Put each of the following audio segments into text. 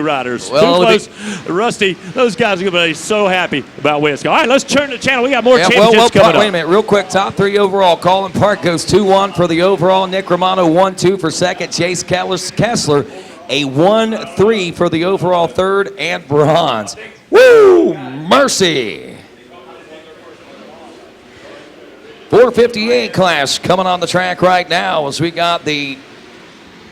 riders. Well, Too close. Rusty, those guys are going to be so happy about Wisco. All right, let's turn the channel. We got more championships coming up. Wait a minute, real quick. Top three overall. Colin Park goes 2-1 for the overall. Nick Romano 1-2 for second. Chase Kessler a 1-3 for the overall third and bronze. Woo! Mercy. 458 class coming on the track right now as we got the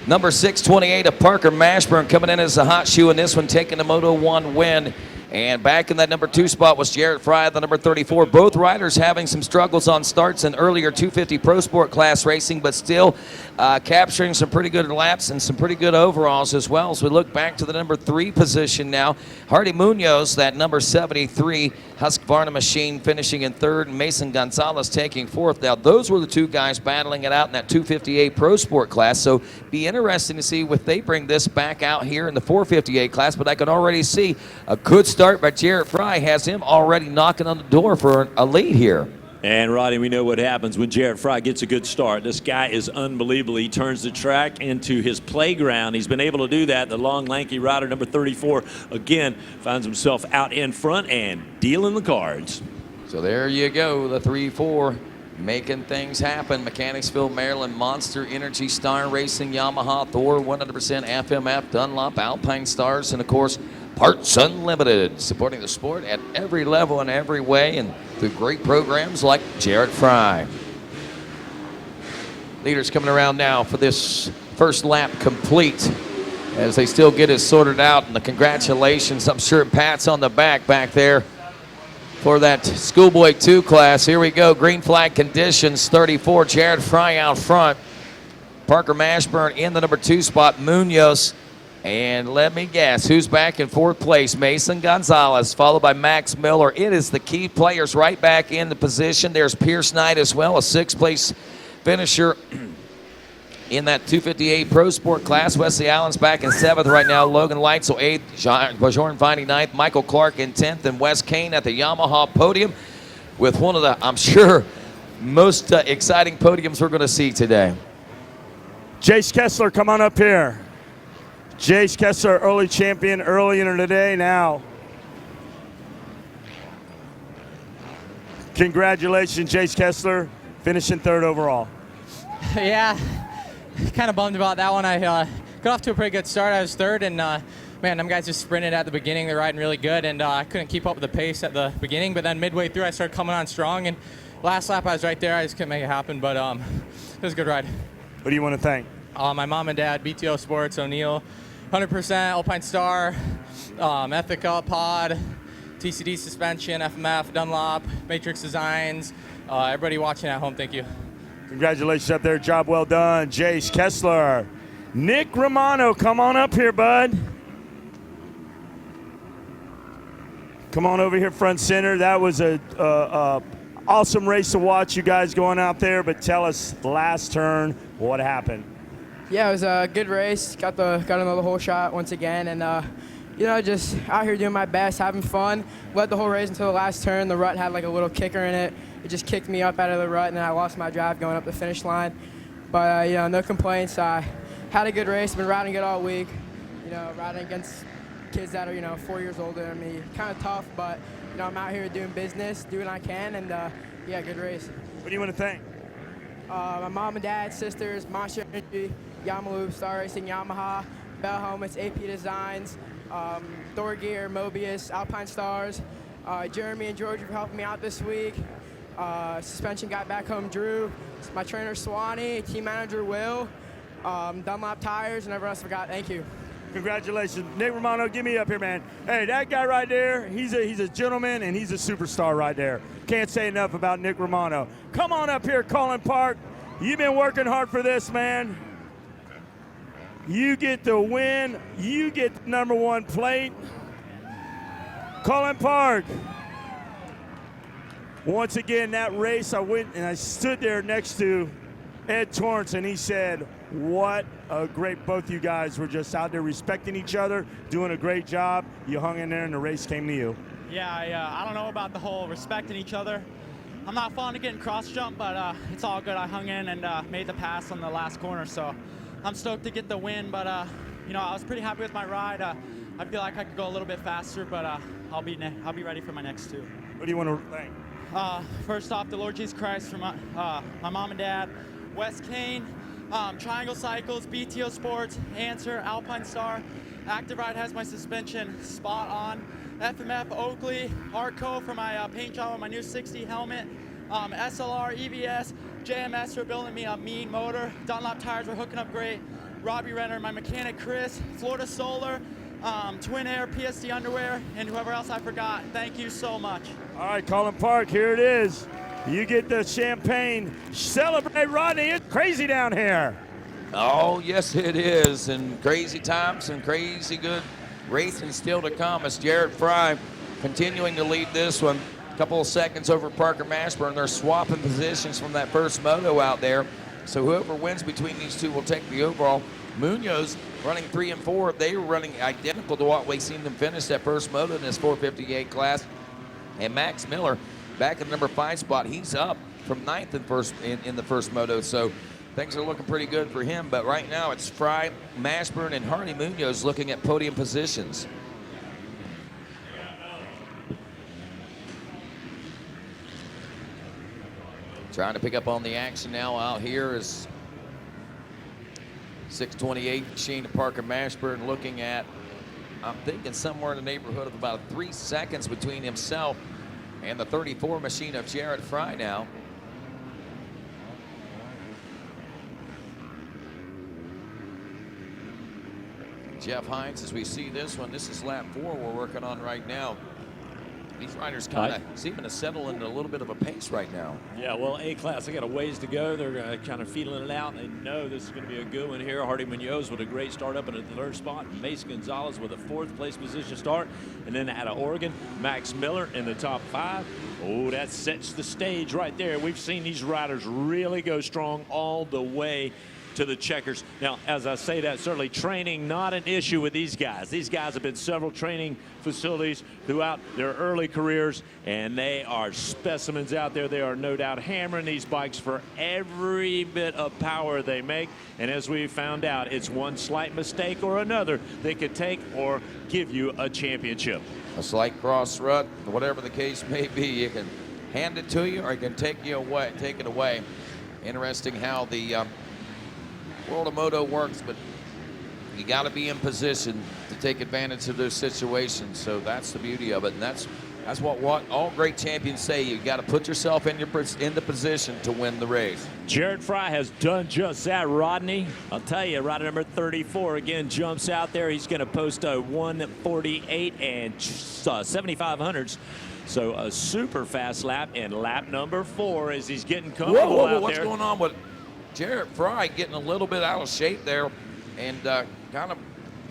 number 628 of Parker Mashburn coming in as a hot shoe in this one, taking the Moto 1 win. And back in that number 2 spot was Jarrett Fry, the number 34. Both riders having some struggles on starts in earlier 250 Pro Sport class racing, but still capturing some pretty good laps and some pretty good overalls as well. So we look back to the number 3 position now. Hardy Munoz, that number 73 Husqvarna machine, finishing in third, and Mason Gonzalez taking fourth. Now, those were the two guys battling it out in that 258 Pro Sport class, so be interesting to see if they bring this back out here in the 458 class, but I can already see a good start by Jarrett Fry has him already knocking on the door for a lead here. And Roddy, we know what happens when Jarrett Fry gets a good start. This guy is unbelievable. He turns the track into his playground. He's been able to do that. The long, lanky rider, number 34, again, finds himself out in front and dealing the cards. So there you go, the 3-4 making things happen. Mechanicsville, Maryland, Monster Energy, Star Racing, Yamaha, Thor, 100% FMF, Dunlop, Alpine Stars, and of course, Parts Unlimited, supporting the sport at every level and every way, and through great programs like Jarrett Fry. Leaders coming around now for this first lap complete as they still get it sorted out, and the congratulations, I'm sure, pats on the back there for that Schoolboy 2 class. Here we go, green flag conditions, 34, Jarrett Fry out front. Parker Mashburn in the number 2 spot, Munoz. And let me guess, who's back in 4th place? Mason Gonzalez, followed by Max Miller. It is the key players right back in the position. There's Pierce Knight as well, a 6th place finisher in that 258 Pro Sport class. Wesley Allen's back in 7th right now. Logan Leitzel 8th, Bajorn Viney 9th, Michael Clark in 10th, and Wes Kane at the Yamaha podium with one of the, I'm sure, most exciting podiums we're going to see today. Jace Kessler, come on up here. Jace Kessler, early champion, early in the day now. Congratulations, Jace Kessler, finishing 3rd overall. Yeah, kind of bummed about that one. I got off to a pretty good start. I was 3rd, and man, them guys just sprinted at the beginning. They're riding really good, and I couldn't keep up with the pace at the beginning, but then midway through, I started coming on strong, and last lap, I was right there. I just couldn't make it happen, but it was a good ride. Who do you want to thank? My mom and dad, BTO Sports, O'Neill, 100%, Alpine Star, Ethica, Pod, TCD Suspension, FMF, Dunlop, Matrix Designs, everybody watching at home, thank you. Congratulations up there, job well done. Jace Kessler. Nick Romano, come on up here, bud. Come on over here front center. That was a awesome race to watch, you guys going out there, but tell us last turn, what happened? Yeah, it was a good race. Got another whole shot once again, and you know, just out here doing my best, having fun. Led the whole race until the last turn. The rut had like a little kicker in it. It just kicked me up out of the rut, and then I lost my drive going up the finish line. But you know, no complaints. I had a good race. Been riding good all week. You know, riding against kids that are 4 years older than me. Kind of tough, but you know, I'm out here doing business, doing what I can, and yeah, good race. What do you want to thank? My mom and dad, sisters, Monster Energy, Yamaha, Star Racing, Yamaha, Bell Helmets, AP Designs, Thor Gear, Mobius, Alpine Stars, Jeremy and George for helping me out this week. Suspension got back home, Drew, my trainer Swanee, team manager Will, Dunlop Tires, and everyone else I forgot. Thank you. Congratulations. Nick Romano, give me up here, man. Hey, that guy right there, he's a gentleman, and he's a superstar right there. Can't say enough about Nick Romano. Come on up here, Colin Park. You've been working hard for this, man. You get the win. You get the number 1 plate. Colin Park. Once again, that race, I went and I stood there next to Ed Torrance, and he said, what a great, both you guys were just out there respecting each other, doing a great job. You hung in there and the race came to you. Yeah, I don't know about the whole respecting each other. I'm not fond of getting cross jump, but it's all good. I hung in and made the pass on the last corner, so I'm stoked to get the win, but you know, I was pretty happy with my ride. I I feel like I could go a little bit faster, but I'll be ready for my next two. What do you want to thank? First off, the Lord Jesus Christ from my mom and dad, Wes Kane, Triangle Cycles, BTO Sports, Answer, Alpine Star, Active Ride has my suspension spot on, FMF Oakley, Arco for my paint job on my new 60 helmet, SLR, EVS, JMS for building me a mean motor, Dunlop tires were hooking up great, Robbie Renner, my mechanic Chris, Florida Solar, Twin Air, PSD Underwear, and whoever else I forgot. Thank you so much. All right, Colin Park, here it is. You get the champagne. Celebrate, Rodney. It's crazy down here. Oh, yes, it is. And crazy times and crazy good racing still to come as Jared Fry continuing to lead this one. A couple of seconds over Parker Mashburn. They're swapping positions from that first moto out there. So whoever wins between these two will take the overall. Munoz running 3 and 4. They were running identical to what we seen them finish that first moto in this 458 class. And Max Miller back at the number 5 spot. He's up from 9th in the first moto. So things are looking pretty good for him. But right now it's Fry, Mashburn, and Hardy Munoz looking at podium positions. Trying to pick up on the action now out here is 628 machine to Parker Mashburn, looking at, I'm thinking somewhere in the neighborhood of about 3 seconds between himself and the 34 machine of Jared Fry now. Jeff Hines, as we see this one, this is lap 4 we're working on right now. These riders kind of seeming to settle into a little bit of a pace right now. Yeah, well, A-Class, they got a ways to go. They're kind of feeling it out. They know this is going to be a good one here. Hardy Munoz with a great start up in the 3rd spot. Mace Gonzalez with a 4th place position start. And then out of Oregon, Max Miller in the top 5. Oh, that sets the stage right there. We've seen these riders really go strong all the way to the checkers. Now, as I say that, certainly training not an issue with these guys. These guys have been several training facilities throughout their early careers, and they are specimens out there. They are no doubt hammering these bikes for every bit of power they make. And as we found out, it's one slight mistake or another that could take or give you a championship. A slight cross rut, whatever the case may be, you can hand it to you or you can take it away. Interesting how the World of Moto works, but you got to be in position to take advantage of those situations. So that's the beauty of it, and that's what all great champions say. You got to put yourself in the position to win the race. Jared Fry has done just that, Rodney. I'll tell you, rider number 34 again jumps out there. He's going to post a 1:48 and 7,500s. So a super fast lap in lap number 4 as he's getting comfortable out there. What's going on with Jared Fry getting a little bit out of shape there and kind of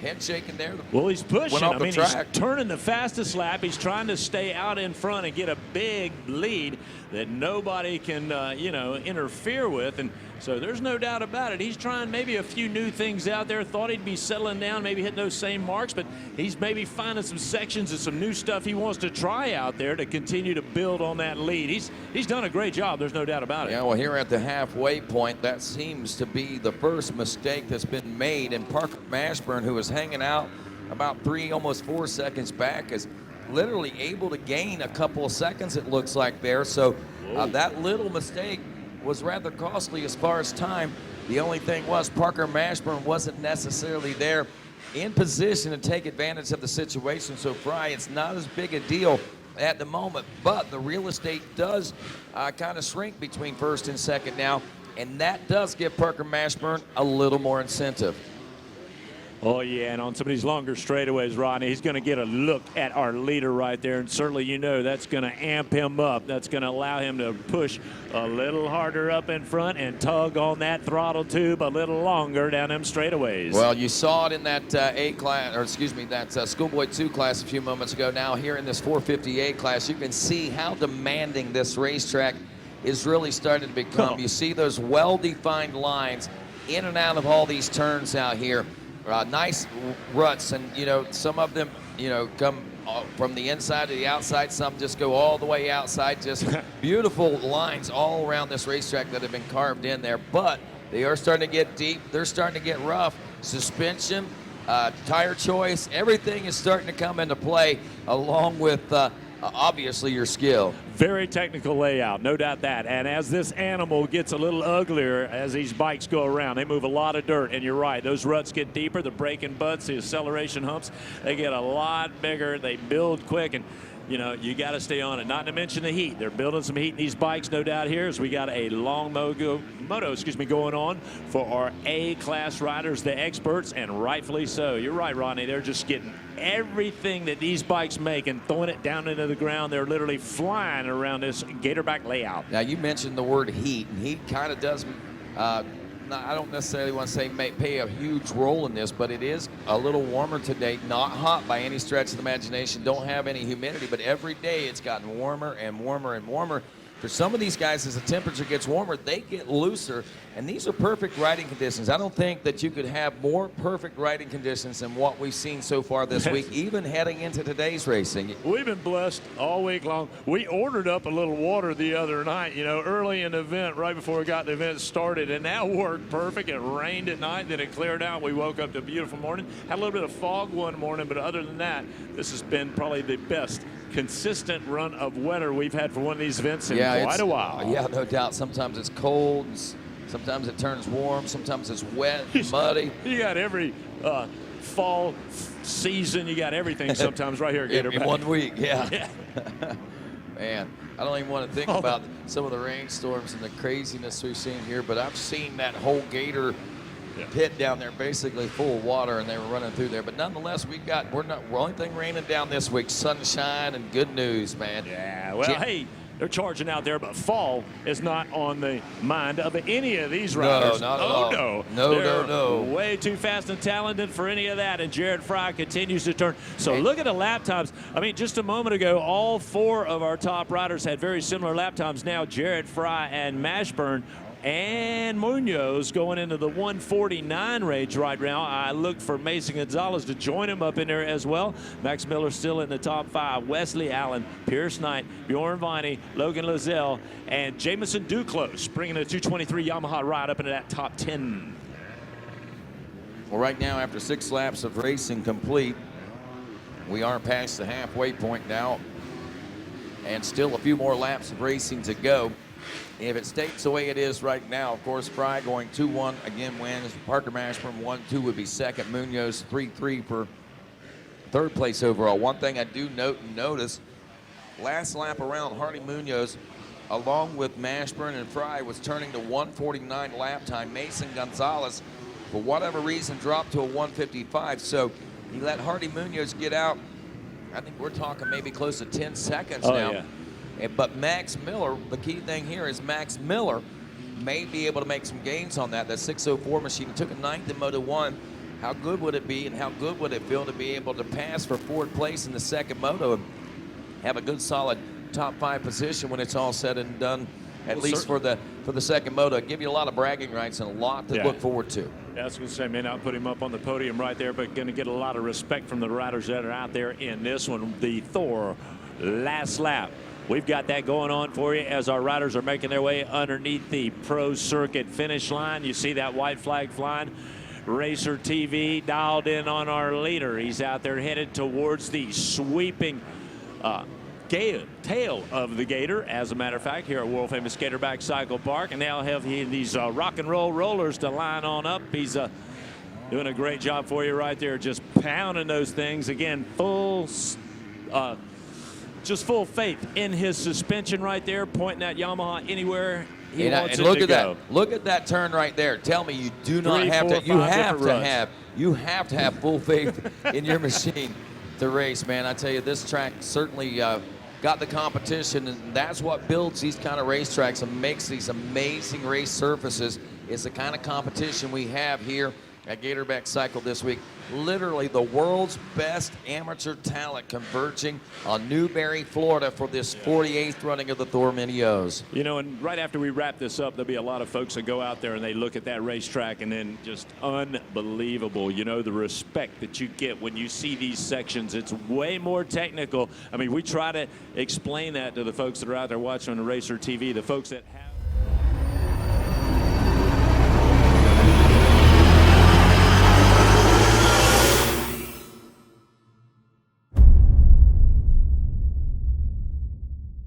head shaking there. Well, he's pushing. I mean, he's track. turning the fastest lap. He's trying to stay out in front and get a big lead that nobody can, interfere with. And so there's no doubt about it. He's trying maybe a few new things out there. Thought he'd be settling down, maybe hitting those same marks, but he's maybe finding some sections and some new stuff he wants to try out there to continue to build on that lead. He's done a great job. There's no doubt about it. Yeah, well, here at the halfway point, that seems to be the first mistake that's been made. And Parker Mashburn, who was hanging out about 3, almost 4 seconds back, is literally able to gain a couple of seconds, it looks like there. So that little mistake was rather costly as far as time. The only thing was Parker Mashburn wasn't necessarily there in position to take advantage of the situation. So Fry, it's not as big a deal at the moment, but the real estate does kind of shrink between first and second now, and that does give Parker Mashburn a little more incentive. Oh, yeah, and on some of these longer straightaways, Rodney, he's going to get a look at our leader right there, and certainly that's going to amp him up. That's going to allow him to push a little harder up in front and tug on that throttle tube a little longer down them straightaways. Well, you saw it in that that Schoolboy 2 class a few moments ago. Now here in this 458 class, you can see how demanding this racetrack is really starting to become. You see those well-defined lines in and out of all these turns out here. Nice ruts, and some of them come from the inside to the outside. Some just go all the way outside. Just beautiful lines all around this racetrack that have been carved in there. But they are starting to get deep. They're starting to get rough. Suspension tire choice, everything is starting to come into play, along with obviously your skill. Very technical layout, no doubt that. And as this animal gets a little uglier as these bikes go around, they move a lot of dirt. And you're right, those ruts get deeper, the braking butts, the acceleration humps, they get a lot bigger. They build quick, and you know, you got to stay on it. Not to mention the heat. They're building some heat in these bikes, no doubt here, as we got a long moto going on for our A-class riders, the experts, and rightfully so. You're right, Ronnie. They're just getting everything that these bikes make and throwing it down into the ground. They're literally flying around this Gatorback layout. Now, you mentioned the word heat, and heat kind of does, I don't necessarily want to say play a huge role in this, but it is a little warmer today. Not hot by any stretch of the imagination. Don't have any humidity, but every day it's gotten warmer and warmer and warmer. For some of these guys, as the temperature gets warmer, they get looser, and these are perfect riding conditions. I don't think that you could have more perfect riding conditions than what we've seen so far this week, even heading into today's racing. We've been blessed all week long. We ordered up a little water the other night, you know, early in the event, right before we got the event started, and that worked perfect. It rained at night, then it cleared out. We woke up to a beautiful morning. Had a little bit of fog one morning, but other than that, this has been probably the best consistent run of weather we've had for one of these events in quite a while. Yeah, no doubt. Sometimes it's cold, sometimes it turns warm, sometimes it's wet, muddy. You got every fall season, you got everything sometimes right here at Gatorback. In 1 week, yeah. Man, I don't even want to think about some of the rainstorms and the craziness we've seen here, but I've seen that whole Gator pit down there basically full of water, and they were running through there. But nonetheless, we're only thing raining down this week, sunshine and good news, man. Yeah, well, hey, they're charging out there, but fall is not on the mind of any of these riders. No, not at all. No. Way too fast and talented for any of that, and Jared Fry continues to turn. So look at the lap times. I mean, just a moment ago, all four of our top riders had very similar lap times. Now, Jared Fry and Mashburn and Munoz going into the 149 range right now. I look for Mason Gonzalez to join him up in there as well. Max Miller still in the top 5. Wesley Allen, Pierce Knight, Bjorn Viney, Logan Lozelle, and Jamison Duclos bringing a 223 Yamaha ride up into that top 10. Well, right now, after 6 laps of racing complete, we are past the halfway point now, and still a few more laps of racing to go. If it stays the way it is right now, of course, Fry going 2-1 again wins. Parker Mashburn 1-2 would be second. Munoz 3-3 for third place overall. One thing I do note and notice, last lap around, Hardy Munoz, along with Mashburn and Fry, was turning to 149 lap time. Mason Gonzalez, for whatever reason, dropped to a 155. So he let Hardy Munoz get out. I think we're talking maybe close to 10 seconds now. Yeah. But Max Miller, the key thing here is Max Miller may be able to make some gains on that. That 604 machine, he took a 9th in Moto 1. How good would it be, and how good would it feel to be able to pass for 4th place in the second Moto and have a good solid top 5 position when it's all said and done, at least for the second Moto? It'd give you a lot of bragging rights and a lot to look forward to. Yeah, I was going to say, may not put him up on the podium right there, but going to get a lot of respect from the riders that are out there in this one. The Thor last lap. We've got that going on for you as our riders are making their way underneath the pro circuit finish line. You see that white flag flying. RacerTV dialed in on our leader. He's out there headed towards the sweeping tail of the Gator, as a matter of fact, here at world famous Gatorback Cycle Park. And now have these rock and roll rollers to line on up. He's doing a great job for you right there, just pounding those things. Again, just full faith in his suspension right there, pointing that Yamaha anywhere he wants it to go. Look at that turn right there. Tell me you do not have to. You have to have full faith in your machine to race, man. I tell you, this track certainly got the competition, and that's what builds these kind of racetracks and makes these amazing race surfaces. It's the kind of competition we have here at Gatorback Cycle this week. Literally the world's best amateur talent converging on Newberry, Florida for this 48th running of the Thor Mini-O's. You know, and right after we wrap this up, there'll be a lot of folks that go out there and they look at that racetrack, and then just unbelievable. You know, the respect that you get when you see these sections. It's way more technical. I mean, we try to explain that to the folks that are out there watching on the RacerTV, the folks that have